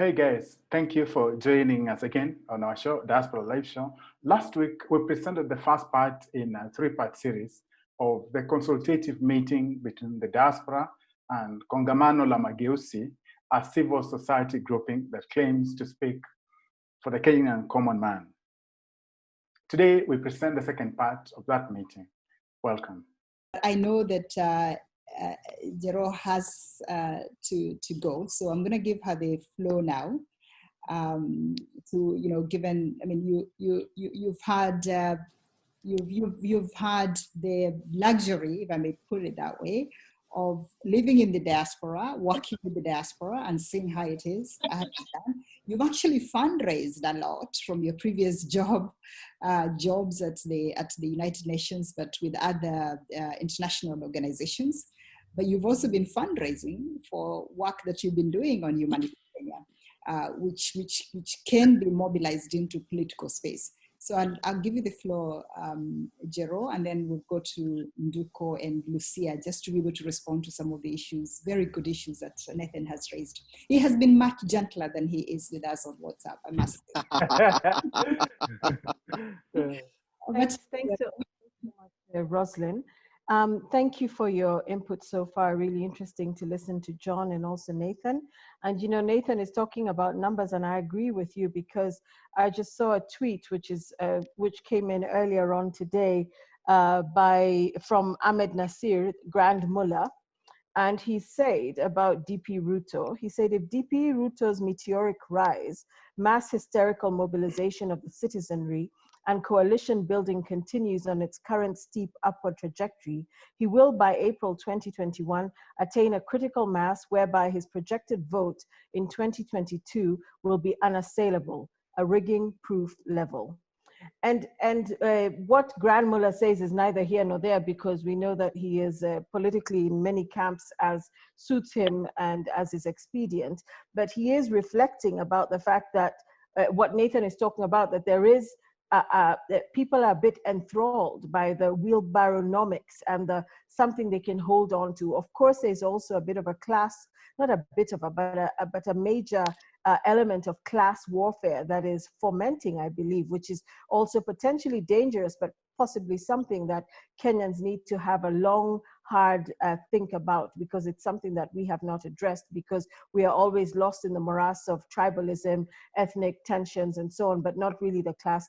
Hey guys, thank you for joining us again on our show, Diaspora Life show. Last week, we presented the first part in a three-part series of the consultative meeting between the diaspora and Kongamano la Mageuzi, a civil society grouping that claims to speak for the Kenyan common man. Today, we present the second part of that meeting. Welcome. I know that Jero has to go, so I'm going to give her the floor now. Given, I mean, you've had you've had the luxury, if I may put it that way, of living in the diaspora, working with the diaspora, and seeing how it is. You've actually fundraised a lot from your previous jobs at the United Nations, but with other international organizations. But you've also been fundraising for work that you've been doing on humanitarian, which can be mobilized into political space. So I'll give you the floor, Jero, and then we'll go to Nduko and Lucia just to be able to respond to some of the issues, very good issues that Nathan has raised. He has been much gentler than he is with us on WhatsApp, I must say. Thanks so much, Roslyn. Thank you for your input so far. Really interesting to listen to John and also Nathan. And you know, Nathan is talking about numbers, and I agree with you because I just saw a tweet which came in earlier on today from Ahmed Nasir, Grand Mullah, and he said about DP Ruto. He said if DP Ruto's meteoric rise, mass hysterical mobilization of the citizenry, and coalition building continues on its current steep upward trajectory, he will by April 2021 attain a critical mass whereby his projected vote in 2022 will be unassailable, a rigging-proof level. And what Grand Mullah says is neither here nor there, because we know that he is politically in many camps as suits him and as is expedient, but he is reflecting about the fact that what Nathan is talking about, that there is that people are a bit enthralled by the wheelbarrownomics and something they can hold on to. Of course, there's also a bit of a class, not a bit of a, but a major element of class warfare that is fomenting, I believe, which is also potentially dangerous, but possibly something that Kenyans need to have a long, hard think about, because it's something that we have not addressed, because we are always lost in the morass of tribalism, ethnic tensions, and so on, but not really the class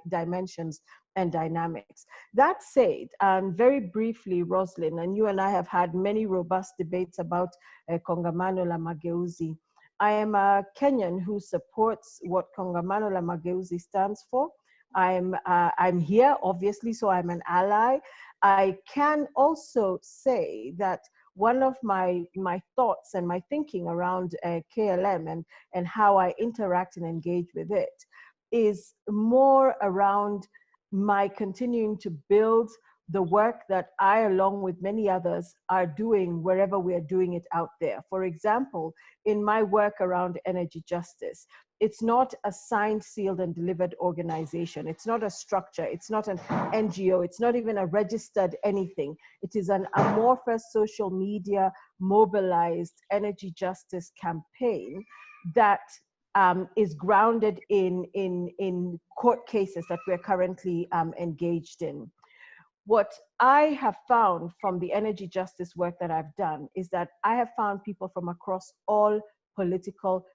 dimensions and dynamics. That said, very briefly, Roslyn, and you and I have had many robust debates about Kongamano la Mageuzi. I am a Kenyan who supports what Kongamano la Mageuzi stands for. I'm here, obviously, so I'm an ally. I can also say that one of my thoughts and my thinking around KLM and how I interact and engage with it is more around my continuing to build the work that I, along with many others, are doing wherever we are doing it out there. For example, in my work around energy justice, it's not a signed, sealed, and delivered organization. It's not a structure. It's not an NGO. It's not even a registered anything. It is an amorphous social media mobilized energy justice campaign that is grounded in court cases that we're currently engaged in. What I have found from the energy justice work that I've done is that I have found people from across all political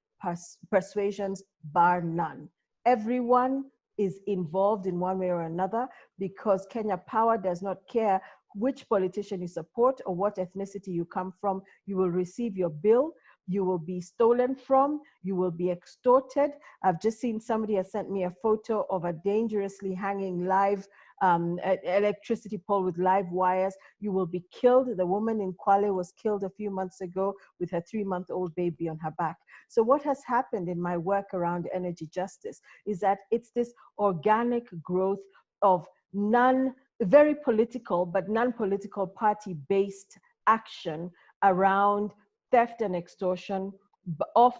persuasions, bar none. Everyone is involved in one way or another, because Kenya Power does not care which politician you support or what ethnicity you come from. You will receive your bill. You will be stolen from, you will be extorted. I've just seen somebody has sent me a photo of a dangerously hanging live electricity pole with live wires. You will be killed. The woman in Kwale was killed a few months ago with her 3-month-old baby on her back. So what has happened in my work around energy justice is that it's this organic growth of very political, but non-political party-based action around theft and extortion of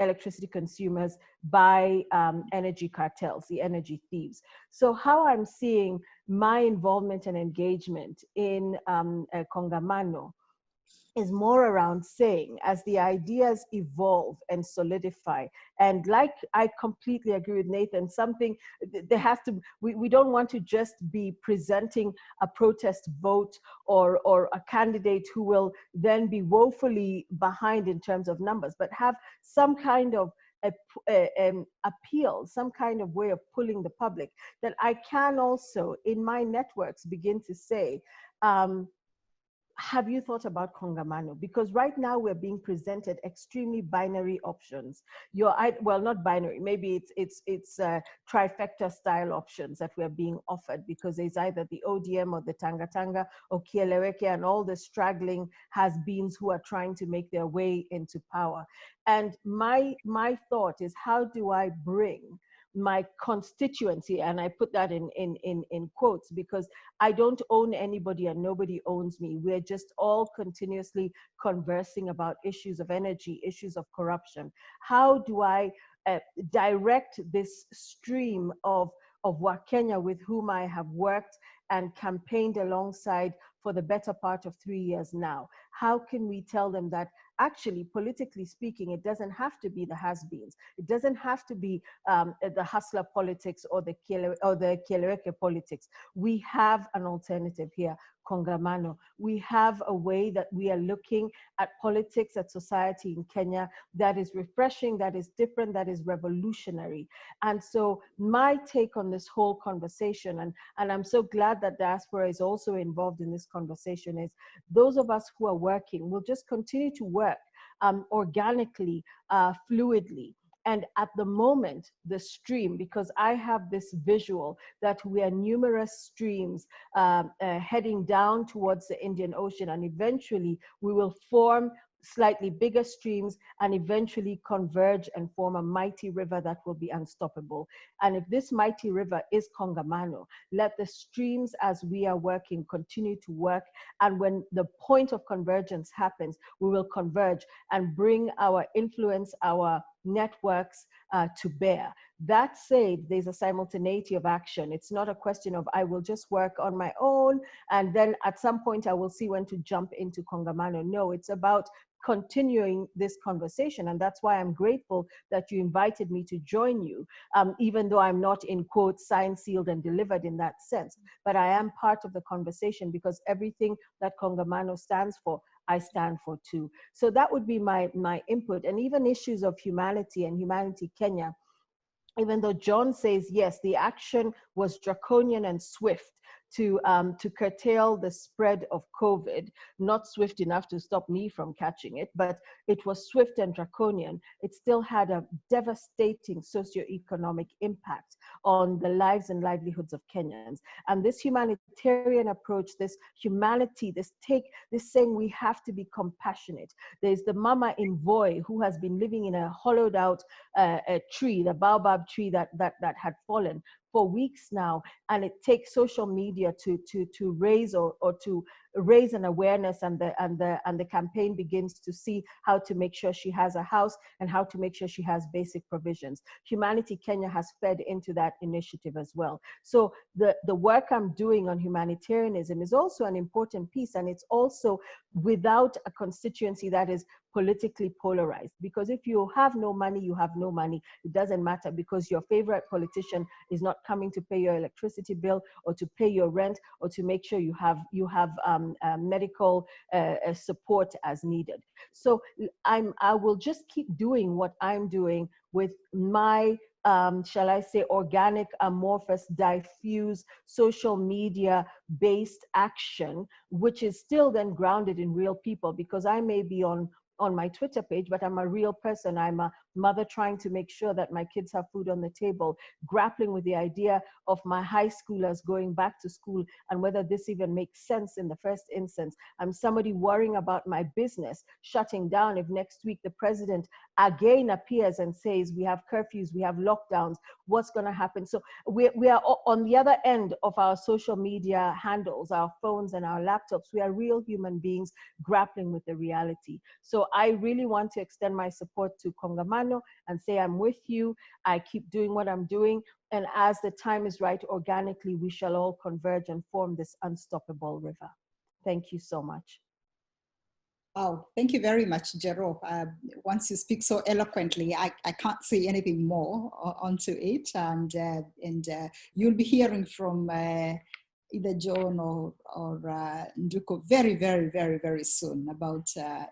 electricity consumers by energy cartels, the energy thieves. So how I'm seeing my involvement and engagement in Kongamano is more around saying, as the ideas evolve and solidify, and like I completely agree with Nathan, something there has to, we don't want to just be presenting a protest vote or a candidate who will then be woefully behind in terms of numbers, but have some kind of appeal, some kind of way of pulling the public, that I can also in my networks begin to say, have you thought about Kongamano? Because right now we're being presented extremely binary options. Well, not binary, maybe it's trifecta style options that we're being offered, because there's either the ODM or the Tanga Tanga or Kieleweke and all the straggling has-beens who are trying to make their way into power. And my thought is, how do I bring my constituency, and I put that in quotes, because I don't own anybody and nobody owns me. We're just all continuously conversing about issues of energy, issues of corruption. How do I direct this stream of Wakenya with whom I have worked and campaigned alongside for the better part of 3 years now? How can we tell them that actually, politically speaking, it doesn't have to be the has-beens. It doesn't have to be the hustler politics or the Kieleweke politics. We have an alternative here, Kongamano. We have a way that we are looking at politics, at society in Kenya that is refreshing, that is different, that is revolutionary. And so my take on this whole conversation, and I'm so glad that Diaspora is also involved in this conversation, is those of us who are working will just continue to work organically, fluidly. And at the moment, the stream, because I have this visual that we are numerous streams heading down towards the Indian Ocean, and eventually we will form slightly bigger streams and eventually converge and form a mighty river that will be unstoppable. And if this mighty river is Kongamano, let the streams as we are working continue to work. And when the point of convergence happens, we will converge and bring our influence, our networks to bear. That said, there's a simultaneity of action. It's not a question of I will just work on my own and then at some point I will see when to jump into Kongamano. No, it's about continuing this conversation. And that's why I'm grateful that you invited me to join you, even though I'm not in quotes signed, sealed, and delivered in that sense. But I am part of the conversation because everything that Kongamano stands for, I stand for too. So that would be my input. And even issues of humanity and Humanity Kenya, even though John says, yes, the action was draconian and swift to curtail the spread of COVID, not swift enough to stop me from catching it, but it was swift and draconian. It still had a devastating socioeconomic impact on the lives and livelihoods of Kenyans. And this humanitarian approach, this humanity, this saying we have to be compassionate. There's the mama in Voi who has been living in a hollowed out tree, the baobab tree that had fallen for weeks now, and it takes social media to raise or to raise an awareness, and the campaign begins to see how to make sure she has a house and how to make sure she has basic provisions. Humanity Kenya has fed into that initiative as well. So the work I'm doing on humanitarianism is also an important piece, and it's also without a constituency that is politically polarized. Because if you have no money, you have no money. It doesn't matter, because your favorite politician is not coming to pay your electricity bill or to pay your rent or to make sure you have medical support as needed. So I will just keep doing what I'm doing with my shall I say, organic, amorphous, diffuse, social media-based action, which is still then grounded in real people, because I may be on my Twitter page, but I'm a real person. I'm a mother trying to make sure that my kids have food on the table, grappling with the idea of my high schoolers going back to school and whether this even makes sense in the first instance. I'm somebody worrying about my business shutting down if next week the president again appears and says we have curfews, we have lockdowns, what's going to happen? So we are on the other end of our social media handles, our phones and our laptops. We are real human beings grappling with the reality. So I really want to extend my support to Kongamano and say I'm with you. I keep doing what I'm doing. And as the time is right, organically, we shall all converge and form this unstoppable river. Thank you so much. Oh, thank you very much, Jero. Once you speak so eloquently, I can't say anything more onto it. And you'll be hearing from either John or Nduko very, very, very, very soon about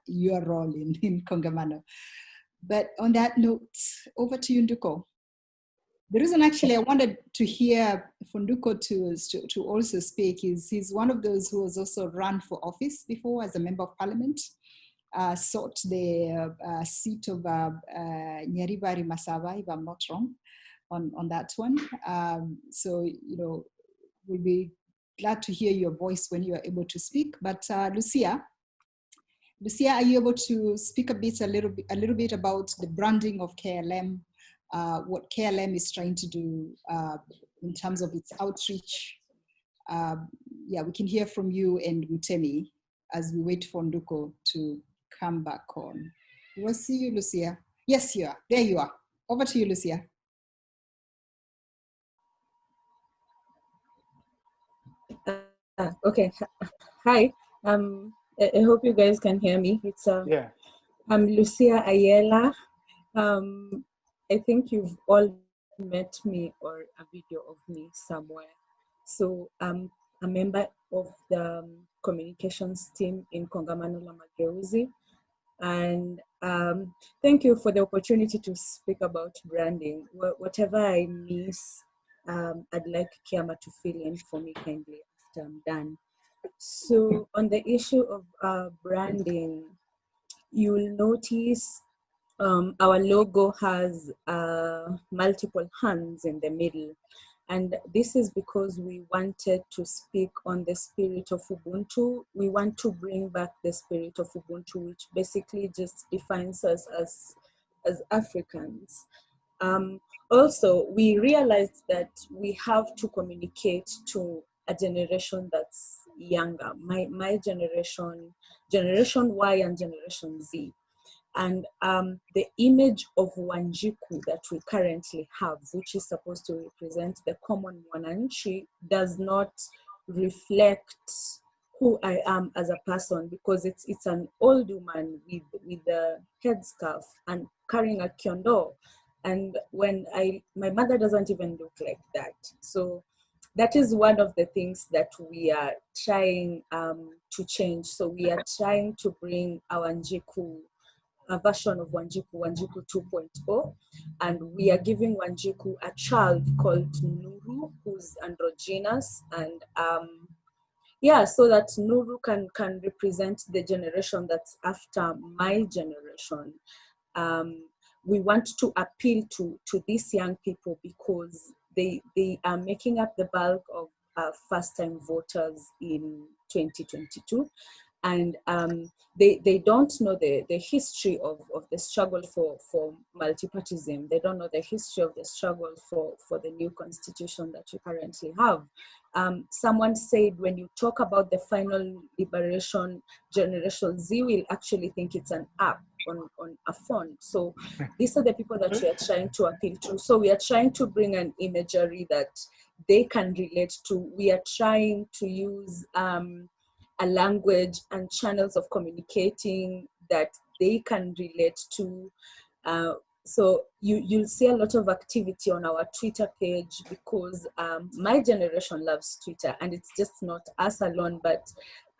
your role in Kongamano. But on that note, over to you, Nduko. The reason actually I wanted to hear Funduko to also speak is he's one of those who has also run for office before as a member of parliament, sought the seat of Nyaribari Masaba, if I'm not wrong, on that one. So, you know, we'll be glad to hear your voice when you are able to speak. But Lucia, are you able to speak a little bit about the branding of KLM? What KLM is trying to do in terms of its outreach. Yeah, we can hear from you and Mutemi as we wait for Nduko to come back on. We'll see you, Lucia. Yes, you are. There you are. Over to you, Lucia. Okay. Hi. I hope you guys can hear me. It's Yeah. I'm Lucia Ayala. I think you've all met me or a video of me somewhere. So I'm a member of the communications team in Kongamano la Mageuzi. And thank you for the opportunity to speak about branding. Whatever I miss, I'd like Kiama to fill in for me kindly after I'm done. So on the issue of branding, you'll notice our logo has multiple hands in the middle. And this is because we wanted to speak on the spirit of Ubuntu. We want to bring back the spirit of Ubuntu, which basically just defines us as Africans. Also, we realized that we have to communicate to a generation that's younger. My generation, Generation Y and Generation Z. And the image of Wanjiku that we currently have, which is supposed to represent the common Mwananchi, does not reflect who I am as a person, because it's an old woman with a headscarf and carrying a kiondo. And my mother doesn't even look like that. So that is one of the things that we are trying to change. So we are trying to bring our Wanjiku, a version of Wanjiku 2.0, and we are giving Wanjiku a child called Nuru, who's androgynous, and yeah, so that Nuru can represent the generation that's after my generation. We want to appeal to these young people because they are making up the bulk of first-time voters in 2022. And they don't know the history of the struggle for multipartyism. They don't know the history of the struggle for the new constitution that we currently have. Someone said when you talk about the final liberation, Generation Z will actually think it's an app on a phone. So these are the people that we are trying to appeal to. So we are trying to bring an imagery that they can relate to. We are trying to use a language and channels of communicating that they can relate to. So you'll see a lot of activity on our Twitter page because my generation loves Twitter, and it's just not us alone, but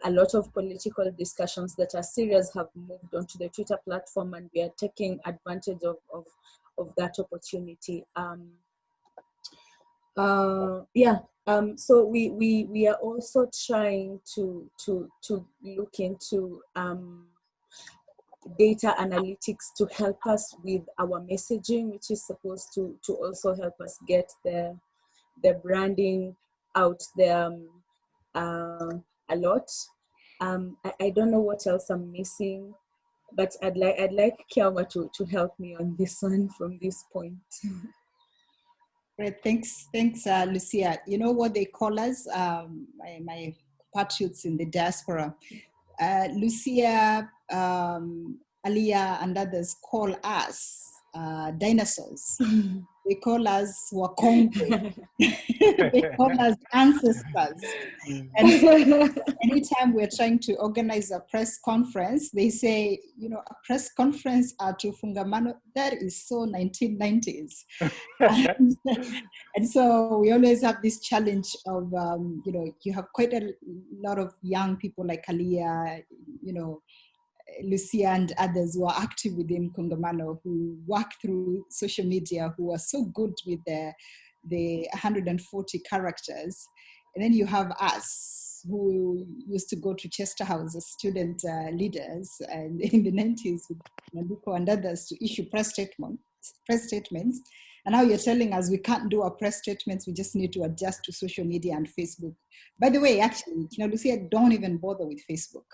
a lot of political discussions that are serious have moved onto the Twitter platform, and we are taking advantage of that opportunity. So we are also trying to look into data analytics to help us with our messaging, which is supposed to also help us get the branding out there a lot. I don't know what else I'm missing, but I'd like Kiama to help me on this one from this point. Great, thanks, Lucia. You know what they call us, my compatriots in the diaspora. Lucia, Aliyah, and others call us dinosaurs. They call us Wakongwe. They call us ancestors. And so anytime we're trying to organize a press conference, they say, you know, a press conference at Fungamano, that is so 1990s. And so we always have this challenge of, you know, you have quite a lot of young people like Kalia, you know, Lucia and others who are active within Kongamano, who work through social media, who are so good with the 140 characters. And then you have us, who used to go to Chester House as student leaders, and in the 90s with Nanduko and others to issue press statements. And now you're telling us we can't do our press statements, we just need to adjust to social media and Facebook. By the way, actually, you know, Lucia, don't even bother with Facebook.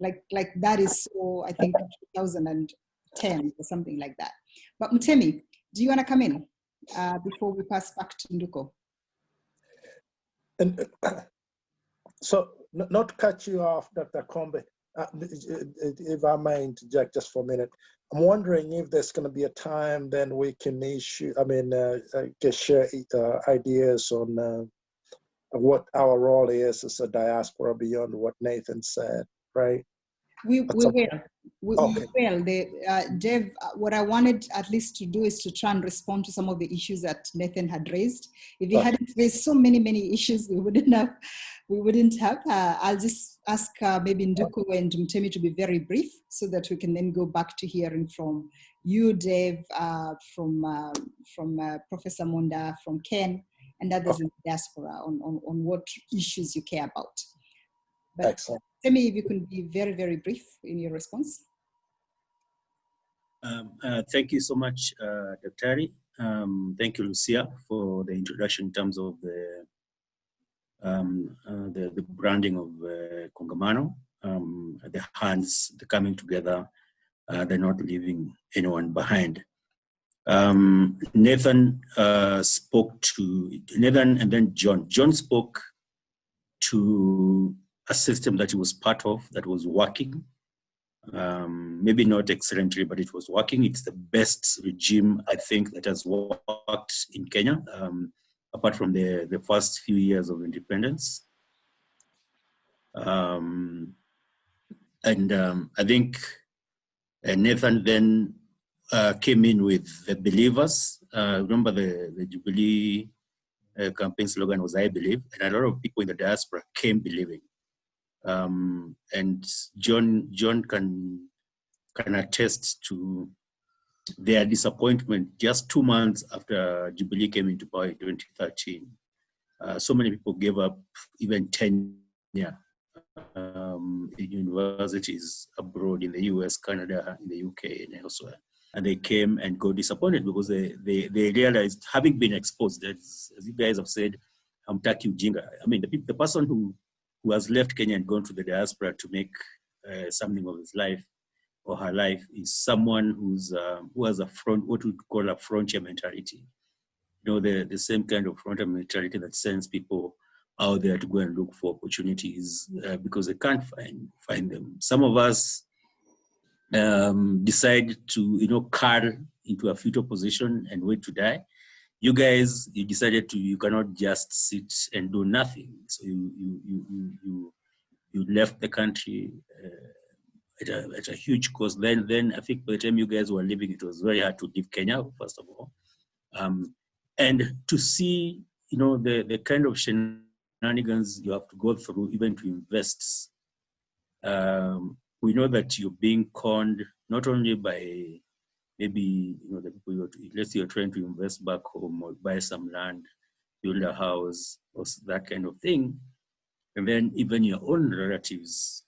Like that is so, I think, 2010 or something like that. But Mutemi, do you want to come in before we pass back to Nduko? And so, not to cut you off, Dr. Kombe, if I may interject just for a minute, I'm wondering if there's going to be a time then we can issue, share ideas on what our role is as a diaspora beyond what Nathan said, right? We will. Dev, what I wanted at least to do is to try and respond to some of the issues that Nathan had raised. If he hadn't raised so many issues, we wouldn't have. I'll just ask maybe Nduko and Mtemi to be very brief so that we can then go back to hearing from you, Dev, from Professor Monda, from Ken, and others in the diaspora on what issues you care about. But excellent. Mtemi, if you can be very, very brief in your response. Thank you so much, Dr. Ari. Thank you, Lucia, for the introduction in terms of the branding of Kongamano, the hands, the coming together, they're not leaving anyone behind. Nathan spoke to, Nathan and then John. John spoke to a system that he was part of that was working. Maybe not excellently, but it was working. It's the best regime, I think, that has worked in Kenya, apart from the first few years of independence. I think Nathan then came in with the believers. Remember the Jubilee campaign slogan was "I believe," and a lot of people in the diaspora came believing. And John can attest to their disappointment just 2 months after Jubilee came into power in 2013. So many people gave up even tenure in universities abroad in the US, Canada, in the UK, and elsewhere. And they came and got disappointed because they realized, having been exposed, as you guys have said, Hamtaki Ujinga. I mean, the person who has left Kenya and gone to the diaspora to make something of his life or her life is someone who has what we call a frontier mentality. You know, the same kind of frontier mentality that sends people out there to go and look for opportunities because they can't find them. Some of us decide to, curl into a fetal position and wait to die. You guys, you decided you cannot just sit and do nothing. So you left the country at a huge cost. Then I think by the time you guys were leaving, it was very hard to leave Kenya, first of all. And to see, the kind of shenanigans you have to go through even to invest. We know that you're being conned not only by maybe the people let's say you're trying to invest back home or buy some land, build a house, or that kind of thing, and then even your own relatives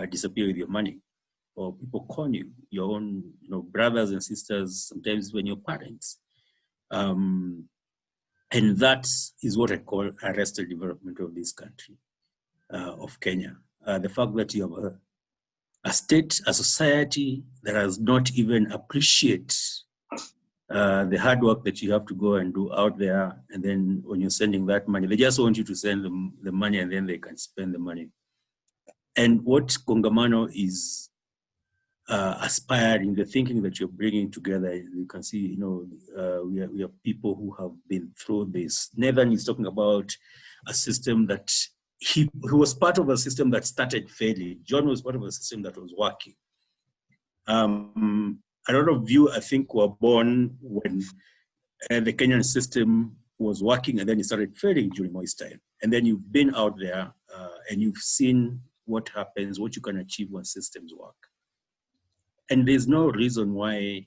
disappear with your money, or people con you, your own brothers and sisters, sometimes even your parents, and that is what I call arrested development of this country, of Kenya. The fact that you have a state, a society that does not even appreciate the hard work that you have to go and do out there. And then when you're sending that money, they just want you to send them the money and then they can spend the money. And what Kongamano is aspiring, the thinking that you're bringing together. You can see, you know, we are people who have been through this. Nathan is talking about a system that he was part of a system that started failing. John was part of a system that was working. A lot of you, I think, were born when the Kenyan system was working, and then it started failing during Moi's time. And then you've been out there and you've seen what happens, what you can achieve when systems work. And there's no reason why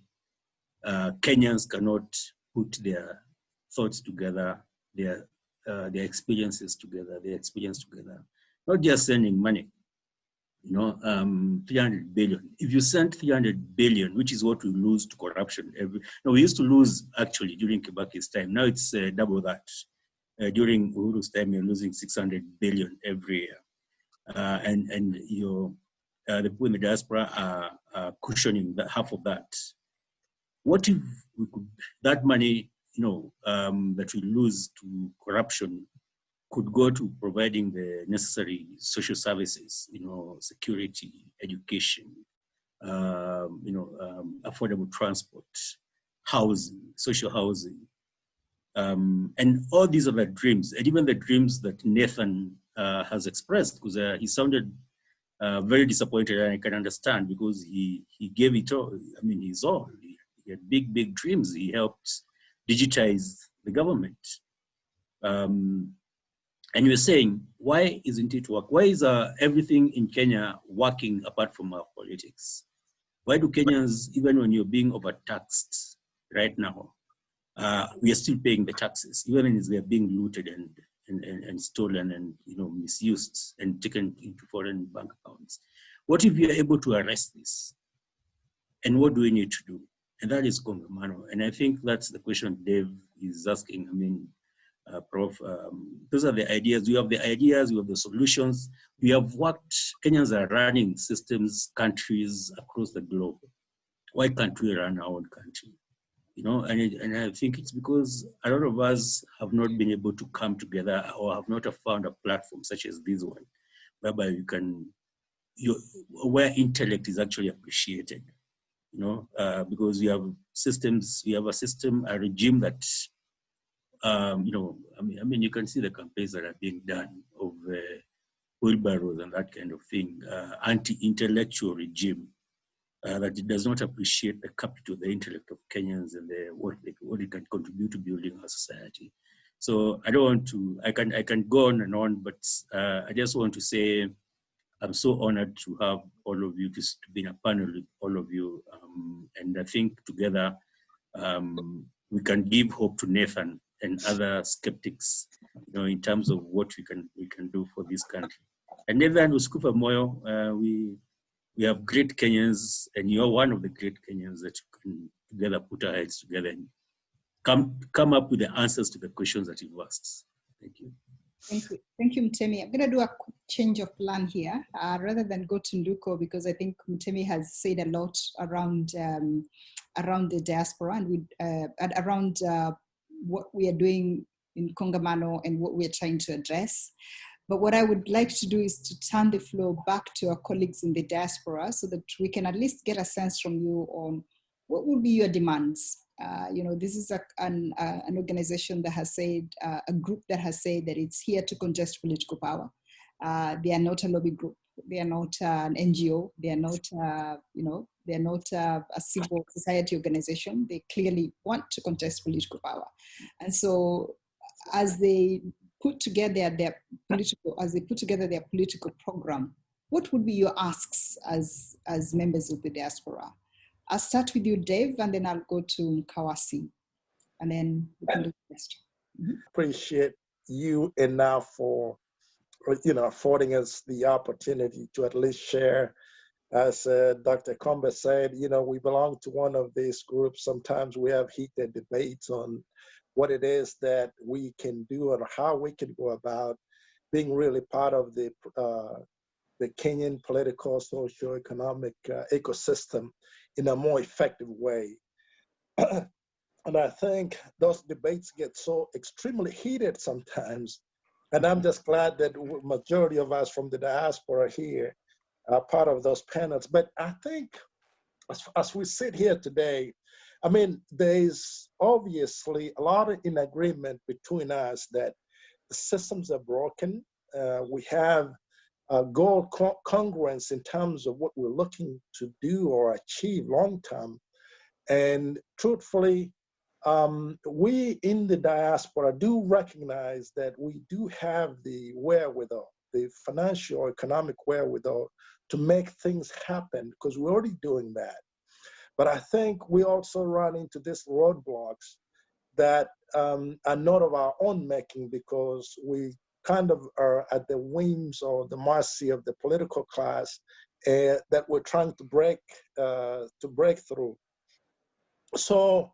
Kenyans cannot put their thoughts together, their experiences together, their experience together, not just sending money. You know, 300 billion. If you send 300 billion, which is what we lose to corruption we used to lose actually during Kibaki's time. Now it's double that. During Uhuru's time, you're losing 600 billion every year. And the people in the diaspora are cushioning half of that. What if we could, that money, you know, that we lose to corruption could go to providing the necessary social services, you know, security, education, affordable transport, housing, social housing, and all these other dreams, and even the dreams that Nathan has expressed, because he sounded very disappointed, and I can understand, because he gave it all. I mean, his all. He had big dreams. He helped digitize the government. And you're saying, why isn't it work? Why is everything in Kenya working apart from our politics? Why do Kenyans, even when you're being overtaxed right now, we are still paying the taxes, even as they're being looted and stolen and, you know, misused and taken into foreign bank accounts? What if we are able to arrest this? And what do we need to do? And that is Kongamano. And I think that's the question Dave is asking. I mean, Prof, those are the ideas. We have the ideas, we have the solutions. We have worked, Kenyans are running systems, countries across the globe. Why can't we run our own country? You know, and I think it's because a lot of us have not been able to come together, or have not found a platform such as this one, whereby you can, where intellect is actually appreciated. You know, because we have systems, we have a system, a regime that, you know, I mean, you can see the campaigns that are being done of wheelbarrows and that kind of thing, anti-intellectual regime that it does not appreciate the capital, the intellect of Kenyans, and what it can contribute to building our society. So I don't want to, I can go on and on, but I just want to say I'm so honored to have all of you, to be in a panel with all of you, and I think together we can give hope to Nathan and other skeptics, you know, in terms of what we can do for this country. And Nathan, Uskufa Moyo, we have great Kenyans, and you're one of the great Kenyans that can together put our heads together and come up with the answers to the questions that you've asked. Thank you. Thank you, Mtemi. I'm going to do a quick change of plan here, rather than go to Nduko, because I think Mtemi has said a lot around the diaspora and around what we are doing in Kongamano and what we are trying to address. But what I would like to do is to turn the floor back to our colleagues in the diaspora, so that we can at least get a sense from you on what will be your demands. You know, this is an organization that has said, a group that has said that it's here to contest political power. They are not a lobby group. They are not an NGO. They are not, you know, they are not a civil society organization. They clearly want to contest political power. And so as they put together their political program, what would be your asks as members of the diaspora? I'll start with you, Dave, and then I'll go to Kawasi, and then we can do the rest. Appreciate you enough for, you know, affording us the opportunity to at least share. As Dr. Kombe said, you know, we belong to one of these groups. Sometimes we have heated debates on what it is that we can do and how we can go about being really part of the Kenyan political, socio-economic ecosystem in a more effective way. And I think those debates get so extremely heated sometimes. And I'm just glad that the majority of us from the diaspora here are part of those panels. But I think as we sit here today, I mean, there's obviously a lot of in agreement between us that the systems are broken. We have goal congruence in terms of what we're looking to do or achieve long term. And truthfully, we in the diaspora do recognize that we do have the wherewithal, the financial, economic wherewithal to make things happen, because we're already doing that. But I think we also run into these roadblocks that are not of our own making, because we kind of are at the whims or the mercy of the political class that we're trying to break through. So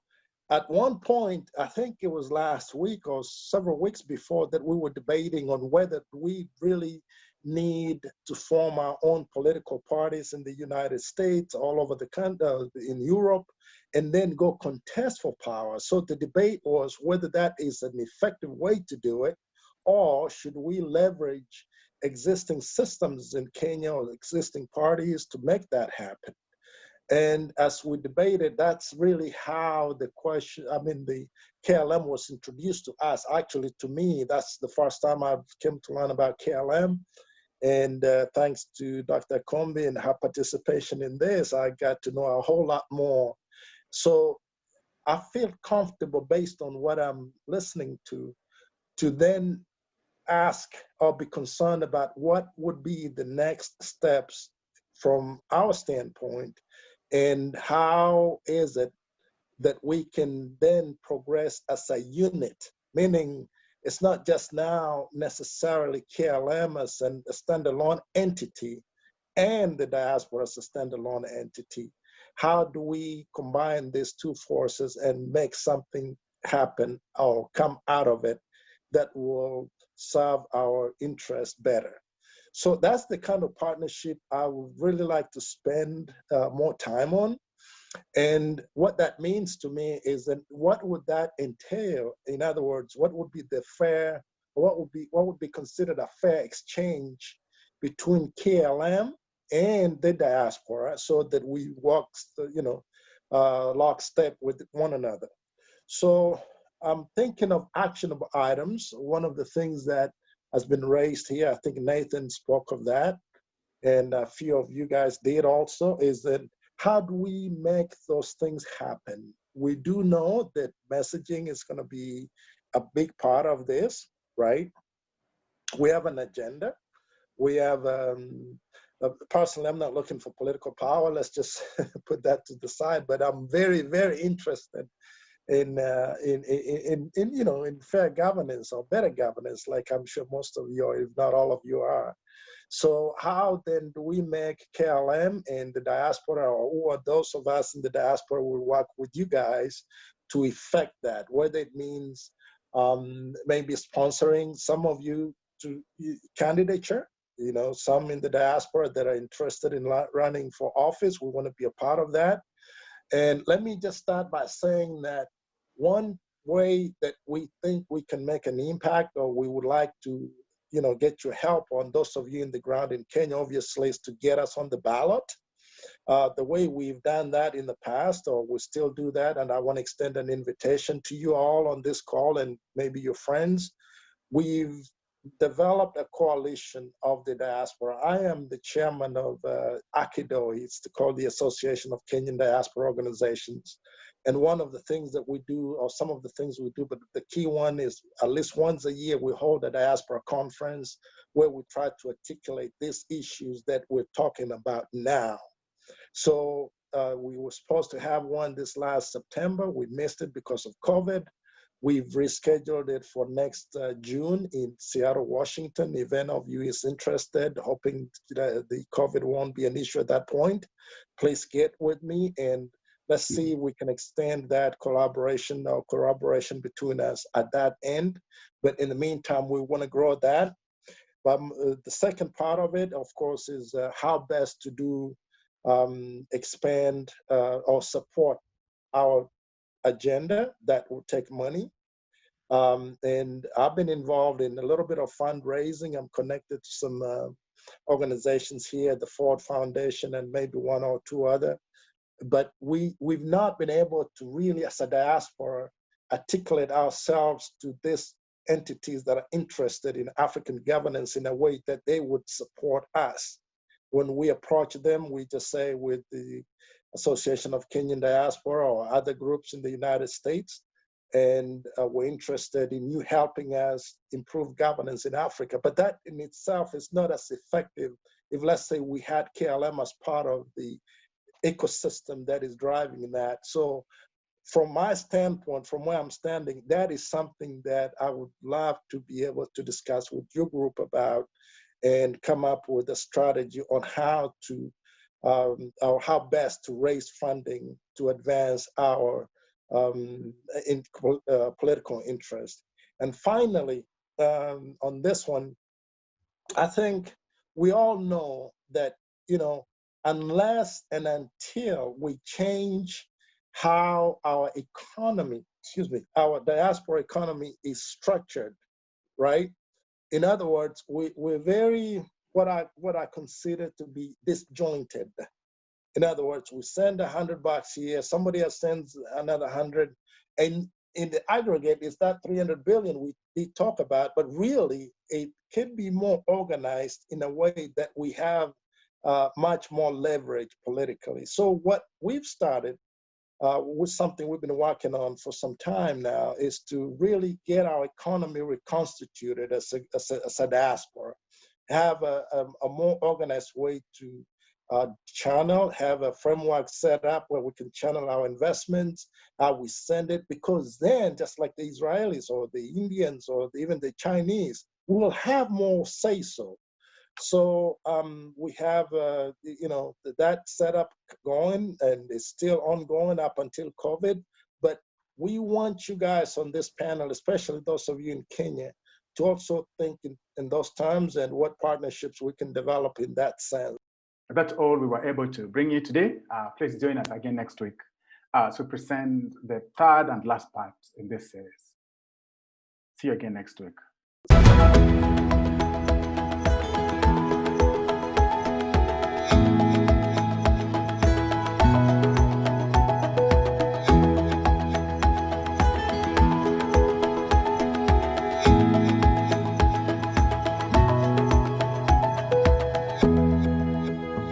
at one point, I think it was last week or several weeks before, that we were debating on whether we really need to form our own political parties in the United States, all over the country, in Europe, and then go contest for power. So the debate was whether that is an effective way to do it, or should we leverage existing systems in Kenya or existing parties to make that happen. And as we debated, that's really how the question, I mean, the KLM was introduced to us. Actually, to me, that's the first time I came to learn about KLM. And thanks to Dr. Kombi and her participation in this, I got to know a whole lot more. So I feel comfortable, based on what I'm listening to then ask or be concerned about what would be the next steps from our standpoint, and how is it that we can then progress as a unit, meaning it's not just now necessarily KLM as a standalone entity and the diaspora as a standalone entity. How do we combine these two forces and make something happen or come out of it that will serve our interests better? So that's the kind of partnership I would really like to spend more time on. And what that means to me is that what would that entail? In other words, what would be the fair, what would be considered a fair exchange between KLM and the diaspora, so that we walk, lockstep with one another. So I'm thinking of actionable items. One of the things that has been raised here, I think Nathan spoke of that, and a few of you guys did also, is that how do we make those things happen? We do know that messaging is going to be a big part of this, right? We have an agenda. We have, personally, I'm not looking for political power. Let's just put that to the side. But I'm very, very interested in fair governance or better governance, like I'm sure most of you, or if not all of you, are. So how then do we make KLM and the diaspora, or those of us in the diaspora will work with you guys to effect that, whether it means maybe sponsoring some of you to candidature, some in the diaspora that are interested in running for office. We want to be a part of that. And let me just start by saying that one way that we think we can make an impact, or we would like to get your help on, those of you in the ground in Kenya, obviously, is to get us on the ballot. The way we've done that in the past, or we still do that, and I want to extend an invitation to you all on this call and maybe your friends. We've developed a coalition of the diaspora. I am the chairman of AKIDO. It's called the Association of Kenyan Diaspora Organizations. And one of the things that we do, or some of the things we do, but the key one is at least once a year, we hold a Diaspora Conference where we try to articulate these issues that we're talking about now. So we were supposed to have one this last September. We missed it because of COVID. We've rescheduled it for next June in Seattle, Washington. If any of you is interested, hoping that the COVID won't be an issue at that point, please get with me, and let's see if we can extend that collaboration or corroboration between us at that end. But in the meantime, we want to grow that. But the second part of it, of course, is how best to do expand or support our agenda that will take money. And I've been involved in a little bit of fundraising. I'm connected to some organizations here, the Ford Foundation and maybe one or two other. but we've not been able to really, as a diaspora, articulate ourselves to these entities that are interested in African governance in a way that they would support us. When we approach them, we just say with the Association of Kenyan Diaspora or other groups in the United States, and we're interested in you helping us improve governance in Africa. But that in itself is not as effective if, let's say, we had KLM as part of the ecosystem that is driving that. So from my standpoint, from where I'm standing, that is something that I would love to be able to discuss with your group about and come up with a strategy on how to, or how best to raise funding to advance our political interest. And finally, on this one, I think we all know that, you know, unless and until we change how our economy, our diaspora economy is structured, right? In other words, we're very, what I consider to be disjointed. In other words, we send $100 here, somebody else sends another 100, and in the aggregate, it's that 300 billion we talk about, but really it can be more organized in a way that we have much more leverage politically. So what we've started with something we've been working on for some time now is to really get our economy reconstituted as a diaspora, have a more organized way to channel, have a framework set up where we can channel our investments, how we send it, because then, just like the Israelis or the Indians or even the Chinese, we will have more say-so. So we have, you know, that setup going, and it's still ongoing up until COVID. But we want you guys on this panel, especially those of you in Kenya, to also think in those terms and what partnerships we can develop in that sense. That's all we were able to bring you today. Please join us again next week to present the third and last part in this series. See you again next week.